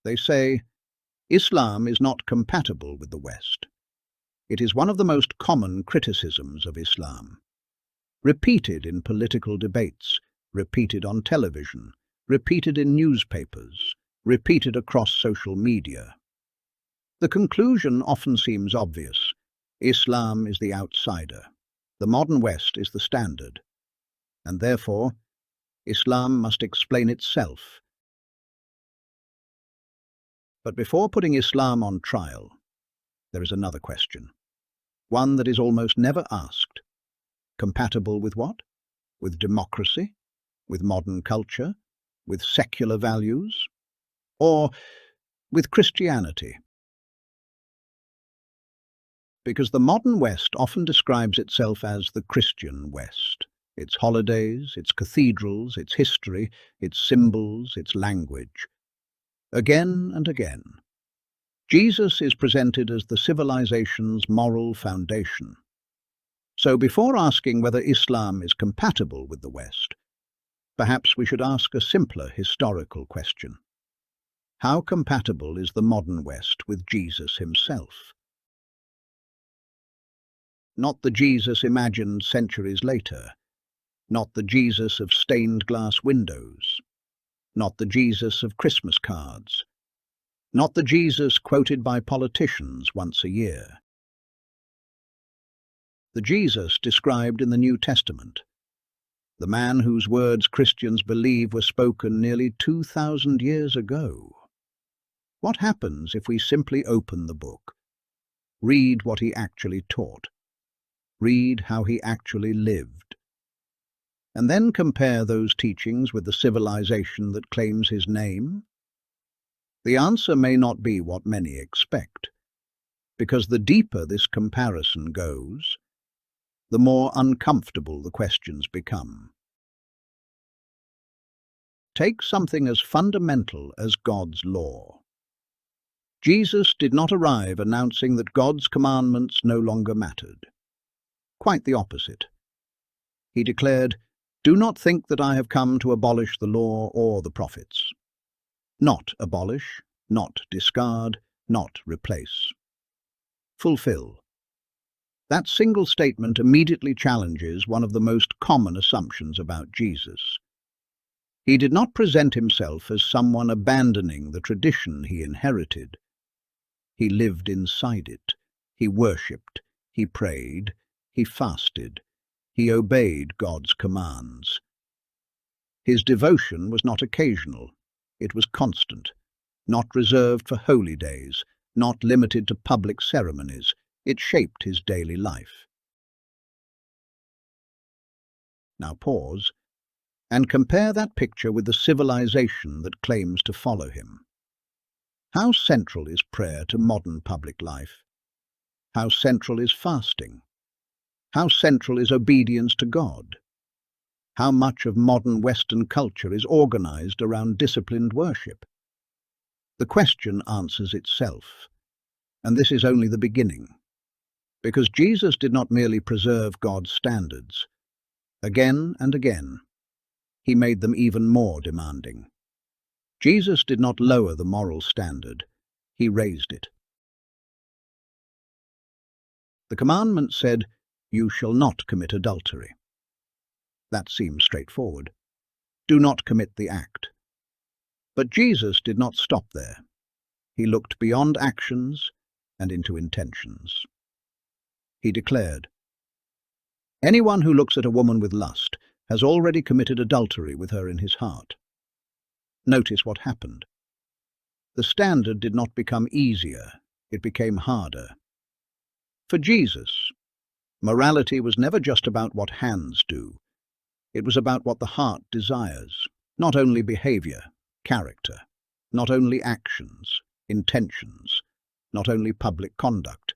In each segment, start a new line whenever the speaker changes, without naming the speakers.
They say, Islam is not compatible with the West. It is one of the most common criticisms of Islam. Repeated in political debates, repeated on television, repeated in newspapers, repeated across social media. The conclusion often seems obvious. Islam is the outsider. The modern West is the standard. And therefore, Islam must explain itself. But before putting Islam on trial, there is another question. One that is almost never asked. Compatible with what? With democracy? With modern culture? With secular values? Or with Christianity? Because the modern West often describes itself as the Christian West. Its holidays, its cathedrals, its history, its symbols, its language. Again and again, Jesus is presented as the civilization's moral foundation. So before asking whether Islam is compatible with the West, perhaps we should ask a simpler historical question. How compatible is the modern West with Jesus himself? Not the Jesus imagined centuries later, not the Jesus of stained glass windows, not the Jesus of Christmas cards, not the Jesus quoted by politicians once a year. The Jesus described in the New Testament, the man whose words Christians believe were spoken nearly 2,000 years ago. What happens if we simply open the book, read what he actually taught, read how he actually lived, and then compare those teachings with the civilization that claims his name? The answer may not be what many expect, because the deeper this comparison goes, the more uncomfortable the questions become. Take something as fundamental as God's law. Jesus did not arrive announcing that God's commandments no longer mattered. Quite the opposite. He declared, "Do not think that I have come to abolish the law or the prophets." Not abolish, not discard, not replace. Fulfill. That single statement immediately challenges one of the most common assumptions about Jesus. He did not present himself as someone abandoning the tradition he inherited. He lived inside it. He worshipped. He prayed. He fasted. He obeyed God's commands. His devotion was not occasional. It was constant, not reserved for holy days, not limited to public ceremonies. It shaped his daily life. Now pause and compare that picture with the civilization that claims to follow him. How central is prayer to modern public life? How central is fasting? How central is obedience to God? How much of modern Western culture is organized around disciplined worship? The question answers itself, and this is only the beginning, because Jesus did not merely preserve God's standards. Again and again, he made them even more demanding. Jesus did not lower the moral standard, he raised it. The commandment said, "You shall not commit adultery." That seems straightforward. Do not commit the act. But Jesus did not stop there. He looked beyond actions and into intentions. He declared, "Anyone who looks at a woman with lust has already committed adultery with her in his heart." Notice what happened. The standard did not become easier, it became harder. For Jesus, morality was never just about what hands do. It was about what the heart desires, not only behavior, character, not only actions, intentions, not only public conduct,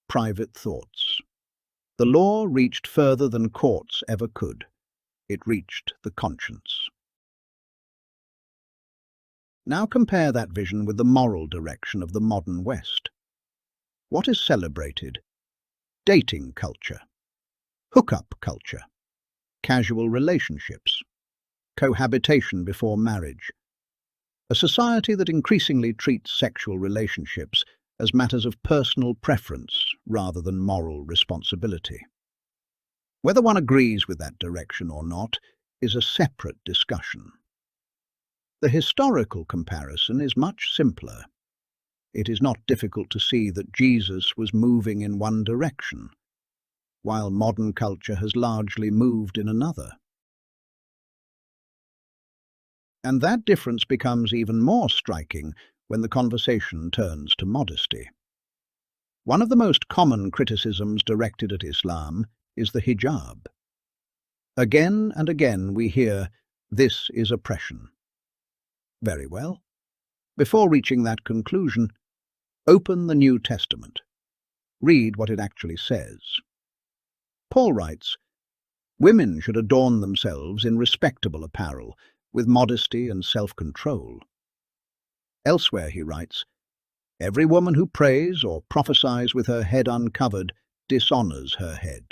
private thoughts. The law reached further than courts ever could. It reached the conscience. Now compare that vision with the moral direction of the modern West. What is celebrated? Dating culture, hookup culture, casual relationships, cohabitation before marriage. A society that increasingly treats sexual relationships as matters of personal preference rather than moral responsibility. Whether one agrees with that direction or not is a separate discussion. The historical comparison is much simpler. It is not difficult to see that Jesus was moving in one direction, while modern culture has largely moved in another. And that difference becomes even more striking when the conversation turns to modesty. One of the most common criticisms directed at Islam is the hijab. Again and again we hear, "This is oppression." Very well. Before reaching that conclusion, open the New Testament. Read what it actually says. Paul writes, "Women should adorn themselves in respectable apparel, with modesty and self-control." Elsewhere he writes, "Every woman who prays or prophesies with her head uncovered dishonors her head."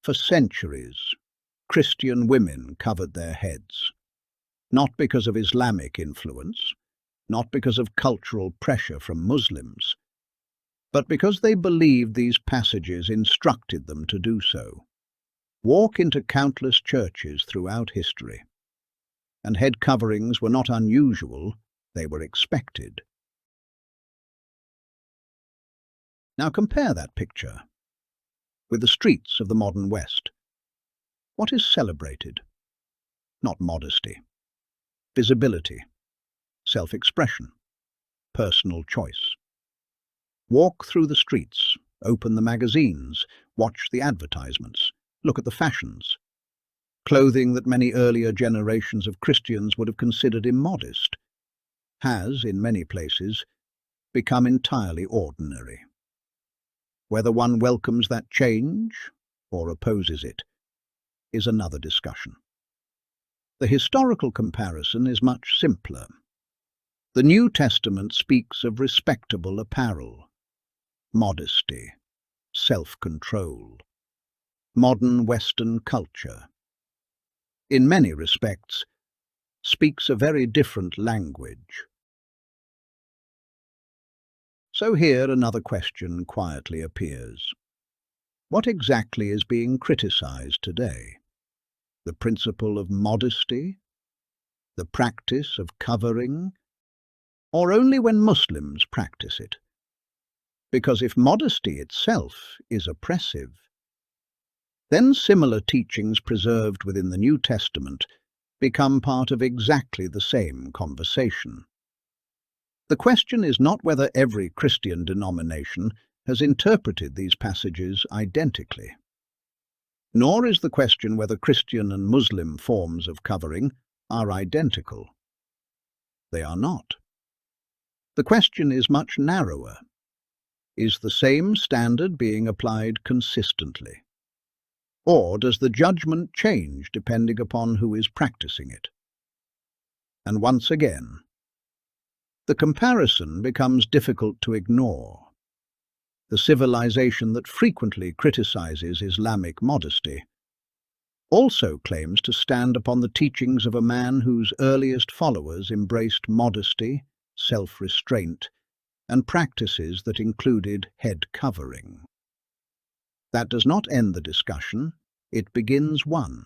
For centuries, Christian women covered their heads, not because of Islamic influence, not because of cultural pressure from Muslims, but because they believed these passages instructed them to do so. Walk into countless churches throughout history, and head coverings were not unusual, they were expected. Now compare that picture with the streets of the modern West. What is celebrated? Not modesty, visibility, self-expression, personal choice. Walk through the streets, open the magazines, watch the advertisements, look at the fashions. Clothing that many earlier generations of Christians would have considered immodest has, in many places, become entirely ordinary. Whether one welcomes that change or opposes it is another discussion. The historical comparison is much simpler. The New Testament speaks of respectable apparel, modesty, self-control, modern Western culture. In many respects, speaks a very different language. So here another question quietly appears. What exactly is being criticized today? The principle of modesty? The practice of covering? Or only when Muslims practice it? Because if modesty itself is oppressive, then similar teachings preserved within the New Testament become part of exactly the same conversation. The question is not whether every Christian denomination has interpreted these passages identically. Nor is the question whether Christian and Muslim forms of covering are identical. They are not. The question is much narrower. Is the same standard being applied consistently? Or does the judgment change depending upon who is practicing it? And once again, the comparison becomes difficult to ignore. The civilization that frequently criticizes Islamic modesty also claims to stand upon the teachings of a man whose earliest followers embraced modesty, self-restraint, and practices that included head covering. That does not end the discussion, it begins one.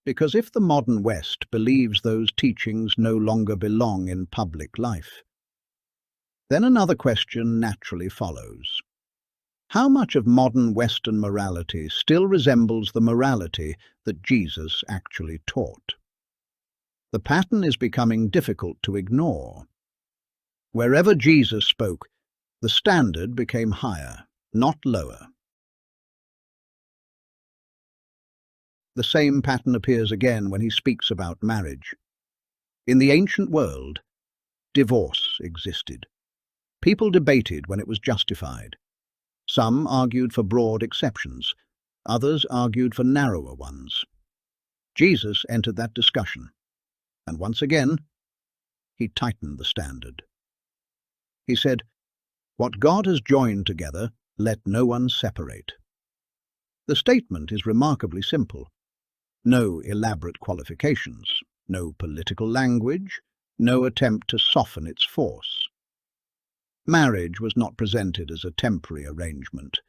Because if the modern West believes those teachings no longer belong in public life, then another question naturally follows. How much of modern Western morality still resembles the morality that Jesus actually taught? The pattern is becoming difficult to ignore. Wherever Jesus spoke, the standard became higher, not lower. The same pattern appears again when he speaks about marriage. In the ancient world, divorce existed. People debated when it was justified. Some argued for broad exceptions, others argued for narrower ones. Jesus entered that discussion, and once again, he tightened the standard. He said, "What God has joined together, let no one separate." The statement is remarkably simple. No elaborate qualifications, no political language, no attempt to soften its force. Marriage was not presented as a temporary arrangement,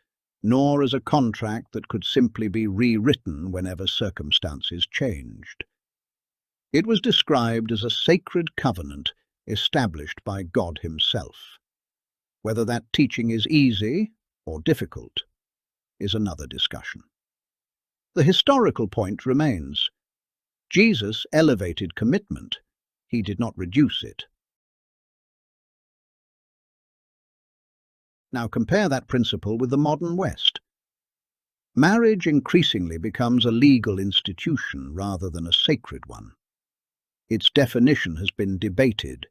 nor as a contract that could simply be rewritten whenever circumstances changed. It was described as a sacred covenant established by God Himself. Whether that teaching is easy or difficult is another discussion. The historical point remains. Jesus elevated commitment. He did not reduce it. Now compare that principle with the modern West. Marriage increasingly becomes a legal institution rather than a sacred one. Its definition has been debated,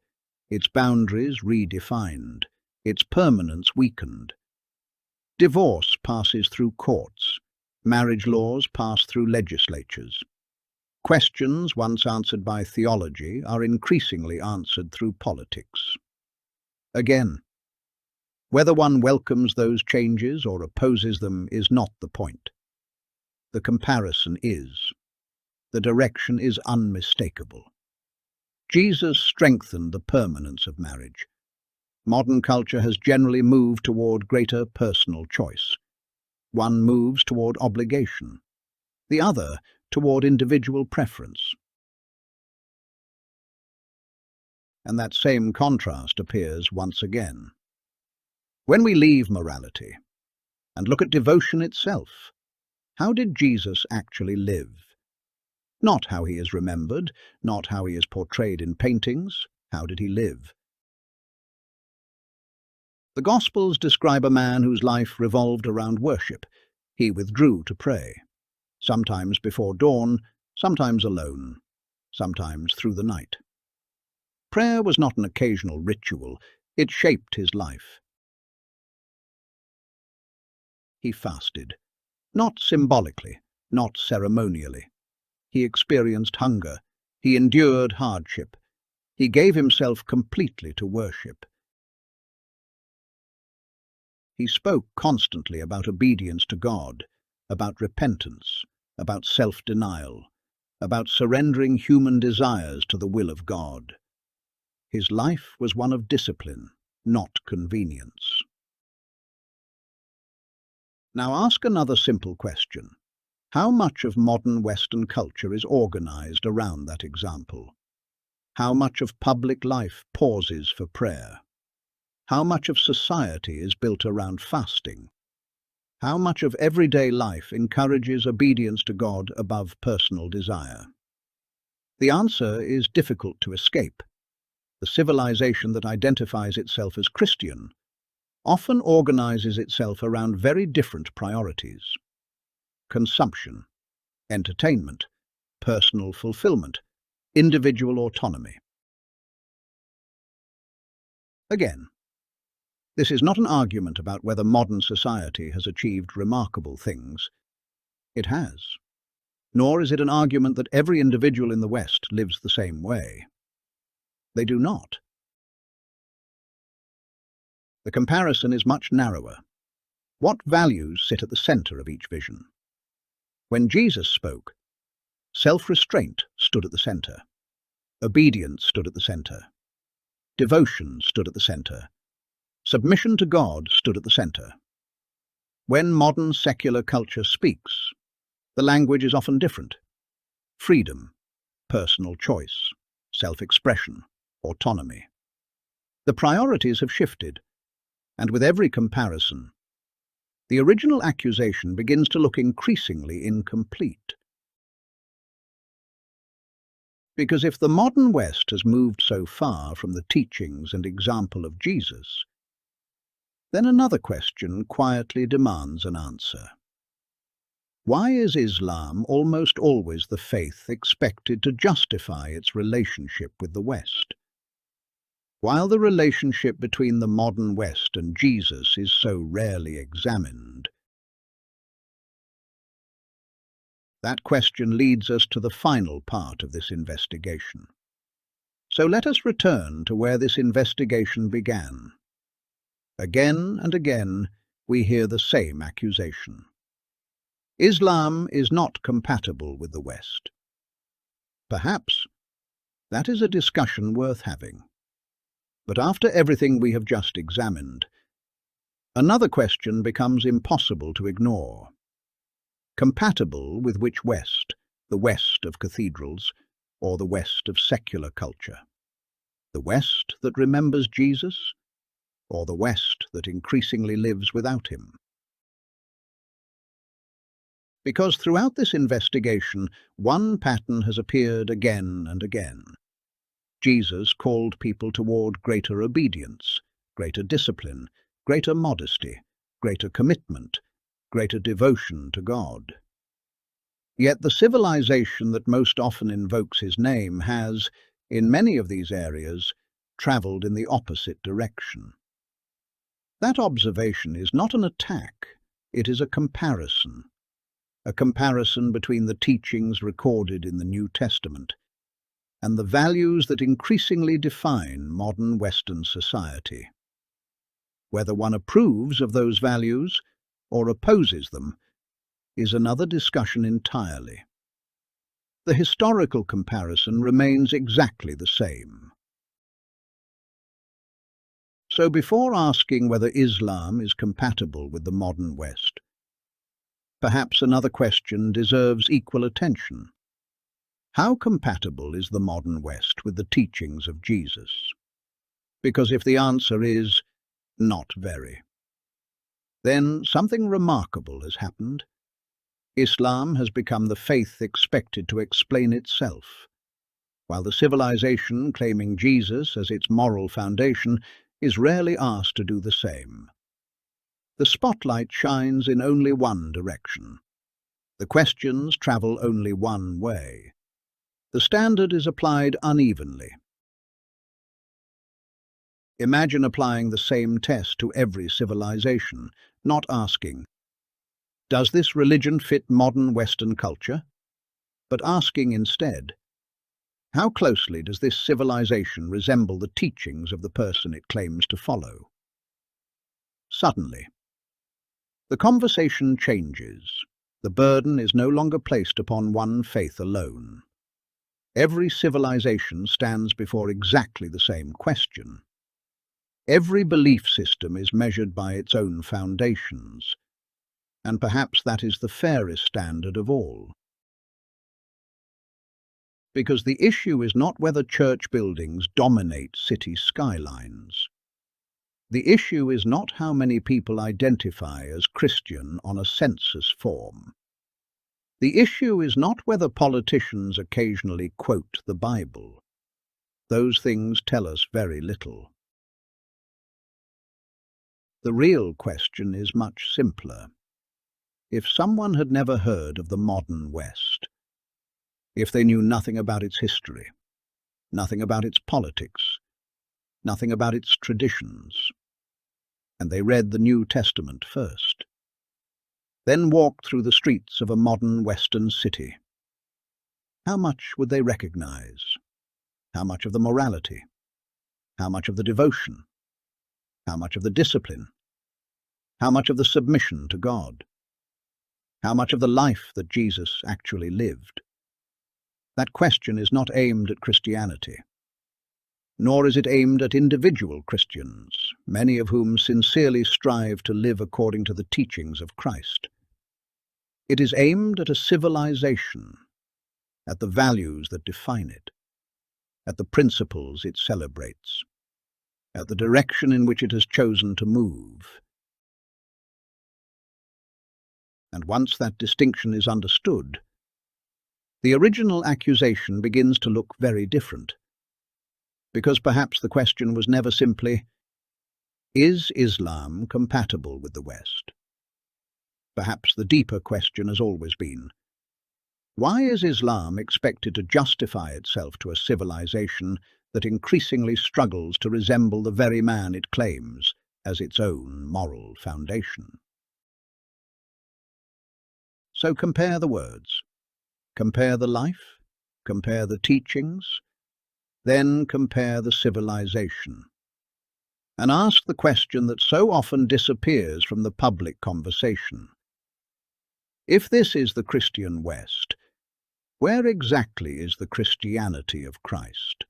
its boundaries redefined, its permanence weakened. Divorce passes through courts. Marriage laws pass through legislatures. Questions once answered by theology are increasingly answered through politics. Again, whether one welcomes those changes or opposes them is not the point. The comparison is. The direction is unmistakable. Jesus strengthened the permanence of marriage. Modern culture has generally moved toward greater personal choice. One moves toward obligation, the other toward individual preference. And that same contrast appears once again. When we leave morality and look at devotion itself, how did Jesus actually live? Not how he is remembered, not how he is portrayed in paintings. How did he live? The Gospels describe a man whose life revolved around worship. He withdrew to pray, sometimes before dawn, sometimes alone, sometimes through the night. Prayer was not an occasional ritual, it shaped his life. He fasted, not symbolically, not ceremonially. He experienced hunger, he endured hardship, he gave himself completely to worship. He spoke constantly about obedience to God, about repentance, about self-denial, about surrendering human desires to the will of God. His life was one of discipline, not convenience. Now ask another simple question. How much of modern Western culture is organized around that example? How much of public life pauses for prayer? How much of society is built around fasting? How much of everyday life encourages obedience to God above personal desire? The answer is difficult to escape. The civilization that identifies itself as Christian often organizes itself around very different priorities: consumption, entertainment, personal fulfillment, individual autonomy. Again, this is not an argument about whether modern society has achieved remarkable things. It has. Nor is it an argument that every individual in the West lives the same way. They do not. The comparison is much narrower. What values sit at the center of each vision? When Jesus spoke, self-restraint stood at the center. Obedience stood at the center. Devotion stood at the center. Submission to God stood at the center. When modern secular culture speaks, the language is often different. Freedom, personal choice, self-expression, autonomy. The priorities have shifted, and with every comparison, the original accusation begins to look increasingly incomplete. Because if the modern West has moved so far from the teachings and example of Jesus, then another question quietly demands an answer. Why is Islam almost always the faith expected to justify its relationship with the West? While the relationship between the modern West and Jesus is so rarely examined, that question leads us to the final part of this investigation. So let us return to where this investigation began. Again and again, we hear the same accusation. Islam is not compatible with the West. Perhaps that is a discussion worth having. But after everything we have just examined, another question becomes impossible to ignore. Compatible with which West? The West of cathedrals, or the West of secular culture? The West that remembers Jesus, or the West that increasingly lives without him? Because throughout this investigation, one pattern has appeared again and again. Jesus called people toward greater obedience, greater discipline, greater modesty, greater commitment, greater devotion to God. Yet the civilization that most often invokes his name has, in many of these areas, travelled in the opposite direction. That observation is not an attack, it is a comparison between the teachings recorded in the New Testament and the values that increasingly define modern Western society. Whether one approves of those values or opposes them is another discussion entirely. The historical comparison remains exactly the same. So before asking whether Islam is compatible with the modern West, perhaps another question deserves equal attention. How compatible is the modern West with the teachings of Jesus? Because if the answer is not very, then something remarkable has happened. Islam has become the faith expected to explain itself, while the civilization claiming Jesus as its moral foundation is rarely asked to do the same. The spotlight shines in only one direction. The questions travel only one way. The standard is applied unevenly. Imagine applying the same test to every civilization, not asking, does this religion fit modern Western culture? But asking instead, how closely does this civilization resemble the teachings of the person it claims to follow? Suddenly, the conversation changes. The burden is no longer placed upon one faith alone. Every civilization stands before exactly the same question. Every belief system is measured by its own foundations, and perhaps that is the fairest standard of all. Because the issue is not whether church buildings dominate city skylines. The issue is not how many people identify as Christian on a census form. The issue is not whether politicians occasionally quote the Bible. Those things tell us very little. The real question is much simpler. If someone had never heard of the modern West, if they knew nothing about its history, nothing about its politics, nothing about its traditions, and they read the New Testament first, then walked through the streets of a modern Western city, how much would they recognize? How much of the morality? How much of the devotion? How much of the discipline? How much of the submission to God? How much of the life that Jesus actually lived? That question is not aimed at Christianity, nor is it aimed at individual Christians, many of whom sincerely strive to live according to the teachings of Christ. It is aimed at a civilization, at the values that define it, at the principles it celebrates, at the direction in which it has chosen to move. And once that distinction is understood, the original accusation begins to look very different, because perhaps the question was never simply, is Islam compatible with the West? Perhaps the deeper question has always been, why is Islam expected to justify itself to a civilization that increasingly struggles to resemble the very man it claims as its own moral foundation? So compare the words, compare the life, compare the teachings, then compare the civilization, and ask the question that so often disappears from the public conversation. If this is the Christian West, where exactly is the Christianity of Christ?